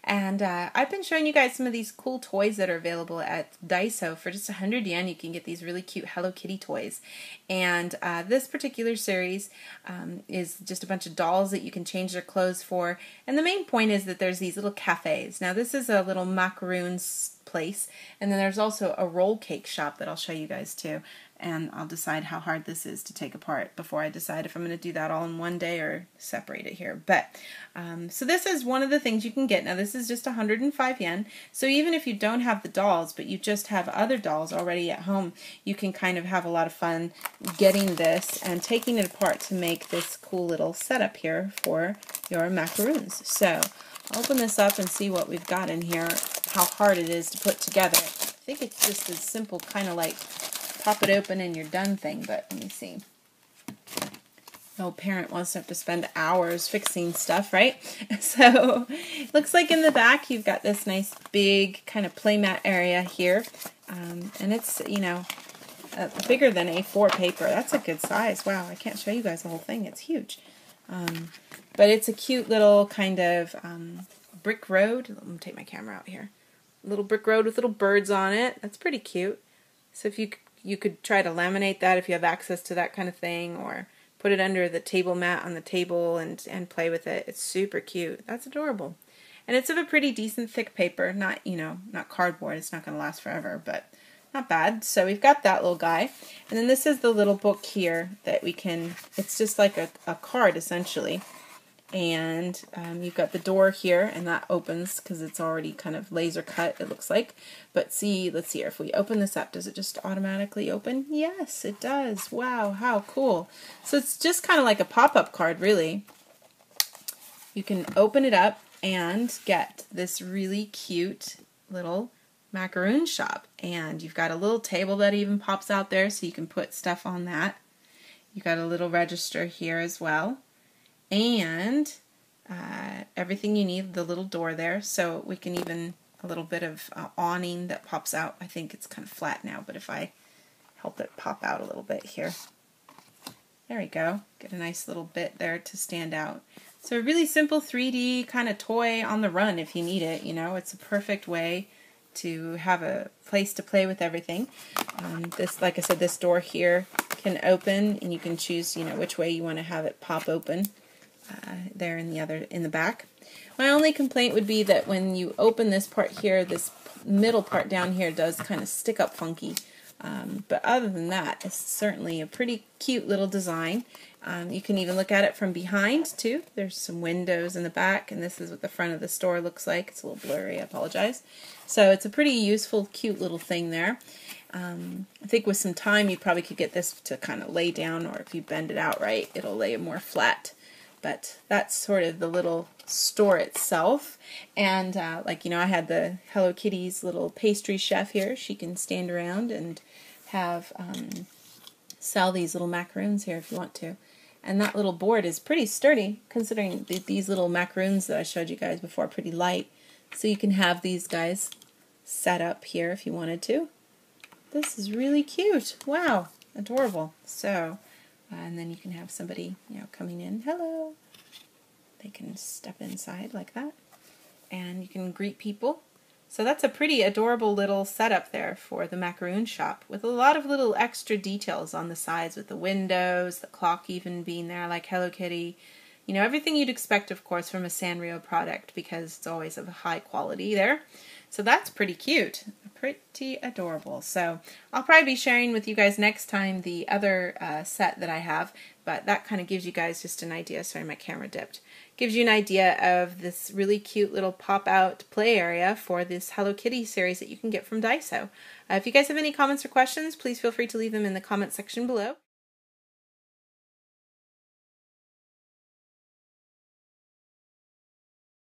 And I've been showing you guys some of these cool toys that are available at DAISO. For just 100 yen, you can get these really cute Hello Kitty toys. And this particular series is just a bunch of dolls that you can change their clothes for. And the main point is that there's these little cafes. Now this is a little macaroons place, and then there's also a roll cake shop that I'll show you guys too. And I'll decide how hard this is to take apart before I decide if I'm going to do that all in one day or separate it here. But so this is one of the things you can get. Now this is just 105 yen. So even if you don't have the dolls, but you just have other dolls already at home, you can kind of have a lot of fun getting this and taking it apart to make this cool little setup here for your macaroons. So I'll open this up and see what we've got in here, how hard it is to put together. I think it's just as simple, kind of like pop it open and you're done thing, but let me see. No parent wants to have to spend hours fixing stuff, right? So looks like in the back you've got this nice big kind of playmat area here, and it's, you know, bigger than A4 paper. That's a good size. Wow, I can't show you guys the whole thing. It's huge. But it's a cute little kind of brick road. Let me take my camera out here. A little brick road with little birds on it. That's pretty cute. So if you could try to laminate that if you have access to that kind of thing, or put it under the table mat on the table and play with it. It's super cute. That's adorable. And it's of a pretty decent thick paper, not, you know, not cardboard. It's not going to last forever, but not bad. So we've got that little guy. And then this is the little book here that we can, it's just like a card essentially. And you've got the door here, and that opens because it's already kind of laser cut, it looks like. But see, let's see here, if we open this up, does it just automatically open? Yes, it does. Wow, how cool. So it's just kind of like a pop-up card, really. You can open it up and get this really cute little macaroon shop. And you've got a little table that even pops out there, so you can put stuff on that. You've got a little register here as well. And everything you need, the little door there, so we can even, a little bit of awning that pops out. I think it's kind of flat now, but if I help it pop out a little bit here, there we go, get a nice little bit there to stand out. So a really simple 3D kind of toy on the run if you need it. You know, it's a perfect way to have a place to play with everything. This, like I said, this door here can open, and you can choose, you know, which way you want to have it pop open. There in the back. My only complaint would be that when you open this part here, this middle part down here does kind of stick up funky. But other than that, it's certainly a pretty cute little design. You can even look at it from behind too. There's some windows in the back, and this is what the front of the store looks like. It's a little blurry, I apologize. So it's a pretty useful, cute little thing there. I think with some time you probably could get this to kind of lay down, or if you bend it out right, it'll lay more flat. But that's sort of the little store itself. And like, you know, I had the Hello Kitty's little pastry chef here. She can stand around and have sell these little macaroons here if you want to. And that little board is pretty sturdy, considering these little macaroons that I showed you guys before are pretty light. So you can have these guys set up here if you wanted to. This is really cute. Wow, adorable. So, and then you can have somebody, you know, coming in. Hello. They can step inside like that. And you can greet people. So that's a pretty adorable little setup there for the macaroon shop, with a lot of little extra details on the sides, with the windows, the clock even being there like Hello Kitty. You know, everything you'd expect, of course, from a Sanrio product, because it's always of a high quality there. So that's pretty cute. Pretty adorable. So I'll probably be sharing with you guys next time the other set that I have, but that kind of gives you guys just an idea. Sorry, my camera dipped. Gives you an idea of this really cute little pop-out play area for this Hello Kitty series that you can get from DAISO. If you guys have any comments or questions, please feel free to leave them in the comment section below.